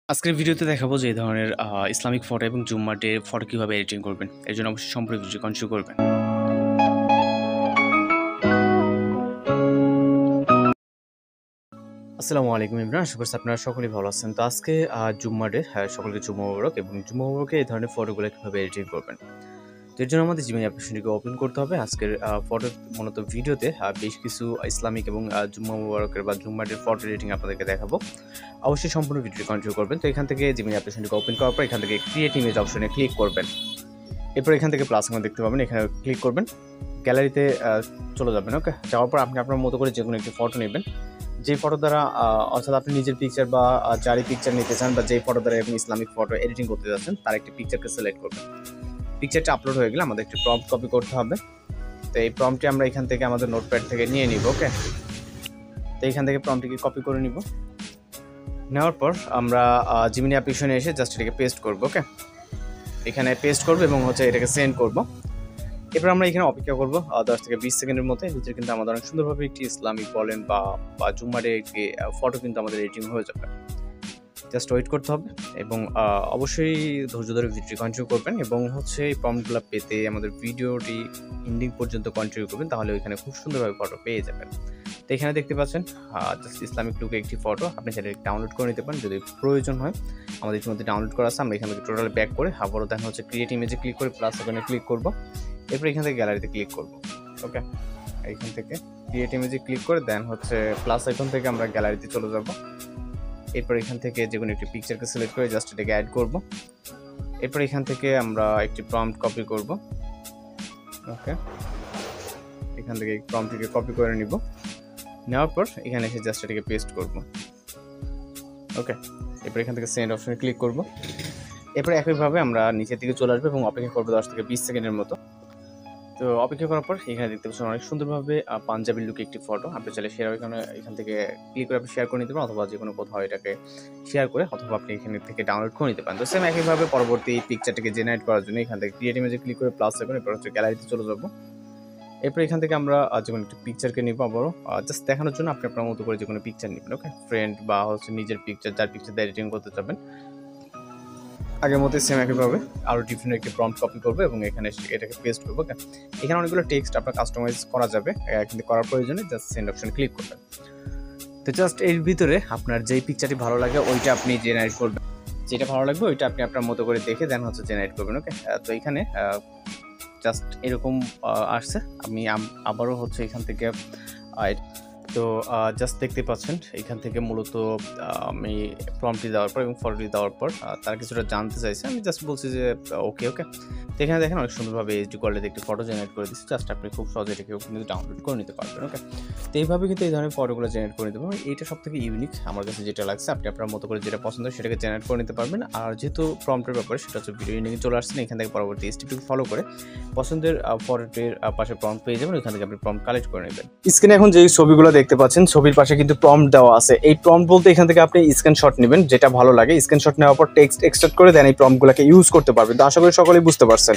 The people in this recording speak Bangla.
আজকের ভিডিওতে দেখাবো যে এই ধরনের ইসলামিক ফটো এবং জুম্মাটের ফটো কিভাবে এডিটিং করবেন। এর জন্য অবশ্যই সম্পূর্ণ ভিডিও কন্টিনিউ করবেন। আসসালামু আলাইকুম ইমরান, আশা করছি আপনারা সকলেই ভালো আছেন। তো আজকে জুম্মাটে সকলকে জুম্মা মুবারক এবং জুম্মা মুবারকে এই ধরনের ফটোগুলো কিভাবে এডিটিং করবেন। তো এর জন্য আমাদের জিমেইল অ্যাপ্লিকেশনটিকে ওপেন করতে হবে। আজকের ফটো মূলত ভিডিওতে বেশ কিছু ইসলামিক এবং জুম্মা মুবারকের বা জুম্মাটের ফটো এডিটিং আপনাদেরকে দেখাবো। অবশ্যই সম্পূর্ণ ভিডিওটি কন্টিনিউ করবেন। তো এখান থেকে জিমেইল অ্যাপ্লিকেশনটিকে ওপেন করার পর এখান থেকে ক্রিয়েট ইমেজ অপশনে ক্লিক করবেন। এরপর এখান থেকে প্লাস আইকন দেখতে পাবেন, এখানে ক্লিক করবেন, গ্যালারিতে চলে যাবেন। ওকে, যাওয়ার পর আপনি আপনার মতো করে যে কোনো একটি ফটো নেবেন। যে ফটো দ্বারা অর্থাৎ আপনি নিজের পিকচার বা যারই পিকচার নিতে চান বা যেই ফটো দ্বারা আপনি ইসলামিক ফটো এডিটিং করতে যাচ্ছেন তার একটি পিকচারকে সিলেক্ট করবেন। পিকচারটা আপলোড হয়ে গেলে আমাদের একটি প্রম্পট কপি করতে হবে। তো এই প্রম্পটটি আমরা এখান থেকে আমাদের নোটপ্যাড থেকে নিয়ে নিব। ওকে, তো এখান থেকে প্রম্পটটিকে কপি করে নিব। নেওয়ার পর আমরা জিমিনি অ্যাপ্লিকেশনে এসে জাস্ট এটাকে পেস্ট করব। ওকে, এখানে পেস্ট করব এবং এটাকে সেন্ড করব। এরপর আমরা এখানে অপেক্ষা করবো 10 থেকে 20 সেকেন্ডের মধ্যে। ভিতরে কিন্তু আমাদের অনেক সুন্দরভাবে একটি ইসলামিক বলেন বা জুম্মারের একটি ফটো কিন্তু আমাদের এডিটিং হয়ে যাবে। জাস্ট ওয়েট করতে হবে এবং অবশ্যই ধৈর্য ধরে ভিডিওটি কন্টিনিউ করবেন এবং এই প্রম্পটগুলো পেতে আমাদের ভিডিওটি এন্ডিং পর্যন্ত কন্টিনিউ করবেন, তাহলে ওইখানে খুব সুন্দরভাবে ফটো পেয়ে যাবেন। তো এখানে দেখতে পাচ্ছেন জাস্ট ইসলামিক লুকে একটি ফটো, আপনি সেটা ডাউনলোড করে নিতে পারেন যদি প্রয়োজন হয়। আমাদের ইতিমধ্যে ডাউনলোড করা আছে। আমরা এখান থেকে টোটাল ব্যাক করে আবারও দেখা ক্রিয়েট ইমেজে ক্লিক করে প্লাস আইকনে ক্লিক করব। এরপর এখান থেকে গ্যালারিতে ক্লিক করব। ওকে, এইখান থেকে ক্রিয়েট ইমেজে ক্লিক করে দেন প্লাস আইকন থেকে আমরা গ্যালারিতে চলে যাব। এরপর এখান থেকে যে কোনো একটি পিকচারকে সিলেক্ট করে জাস্ট এটাকে অ্যাড করব। এরপর এখান থেকে আমরা একটি প্রম্পট কপি করব। ওকে, এখান থেকে প্রম্পটটিকে কপি করে নিব। নেওয়ার পর এখানে এসে জাস্ট এটাকে পেস্ট করব। ওকে, এরপর এখান থেকে সেন্ড অপশনে ক্লিক করব। এরপর একইভাবে আমরা নিচের দিকে চলে আসবো এবং অপেক্ষা করবো 10 থেকে 20 সেকেন্ডের মতো। তো অপেক্ষা করার পর এখানে দেখতে পাচ্ছেন অনেক সুন্দরভাবে পাঞ্জাবি লুকে একটি ফটো। আপনি চাইলে এখান থেকে ক্লিক করে আপনি শেয়ার করে নিতে পারেন, অথবা যে কোনো কোথাও এটাকে শেয়ার করে অথবা আপনি এখান থেকে ডাউনলোড করে নিতে পারেন। তো সেম একইভাবে পরবর্তী পিকচারটিকে জেনারেট করার জন্য এখান থেকে ক্রিয়েট ইমেজে ক্লিক করে প্লাস আইকন, এরপর গ্যালারিতে চলে যাবো। এরপর এখান থেকে আমরা যে কোনো একটি পিকচারকে নিব। আবারও জাস্ট দেখানোর জন্য আপনি আপনার মতো করে যে কোনো পিকচার নেবেন। ওকে, ফ্রেন্ড বা নিজের পিকচার, যার পিকচার দিয়ে এডিটিং করতে চাবেন। আগের মতো সেম একইভাবে আরও ডিফারেন্ট একটি প্রম্পট কপি করবো এবং এখানে এটাকে পেস্ট করবো। এখানে অনেকগুলো টেক্সট আপনার কাস্টমাইজ করা যাবে, কিন্তু করার প্রয়োজনে জাস্ট সেন্ড অপশন ক্লিক করবেন। তো জাস্ট এর ভিতরে আপনার যেই পিকচারটি ভালো লাগে ওইটা আপনি জেনারেট করবেন, যেটা ভালো লাগবে ওইটা আপনি আপনার মতো করে দেখে দেন জেনারেট করবেন। ওকে, তো এখানে জাস্ট এরকম আসছে। আমি আবারও এখান থেকে তো জাস্ট দেখতে পাচ্ছেন এখান থেকে মূলত আমি প্রম্পটটি দেওয়ার পর এবং ফটোটি দেওয়ার পর তারা কিছুটা জানতে চাইছে। আমি জাস্ট বলছি যে ওকে। তো এখানে দেখেন অনেক সুন্দরভাবে এইচডি কোয়ালিটিতে একটি ফটো জেনারেট করে দিচ্ছি। জাস্ট আপনি খুব সহজে এটাকেও কিন্তু ডাউনলোড করে নিতে পারবেন। ওকে, তো এইভাবে কিন্তু এই ধরনের ফটোগুলো জেনারেট করে নিতে পারবেন। এইটা সব থেকে ইউনিক আমার কাছে যেটা লাগছে। আপনি আপনার মতো করে যেটা পছন্দ সেটাকে জেনারেট করে নিতে পারবেন। আর যেহেতু প্রম্পটের ব্যাপারে সেটা ভিডিও এন্ডিংয়ে চলে আসছেন, এখান থেকে পরবর্তী স্টেপটি ফলো করে পছন্দের ফটোটির পাশে প্রম্পট পেয়ে যাবেন। ওইখান থেকে আপনি প্রম্পট কালেক্ট করে নেবেন। স্ক্রিনে এখন যে ছবিগুলো দেখতে পাচ্ছেন ছবির পাশে কিন্তু প্রম্পট দেওয়া আছে। এই প্রম্পট বলতে এখান থেকে আপনি স্ক্রিনশট নেবেন, যেটা ভালো লাগে। স্ক্রিনশট নেওয়ার পর টেক্সট এক্সট্রাক্ট করে দেন এই প্রম্পটগুলোকে ইউজ করতে পারবেন। তো আশা করি সকলেই বুঝতে পারছেন।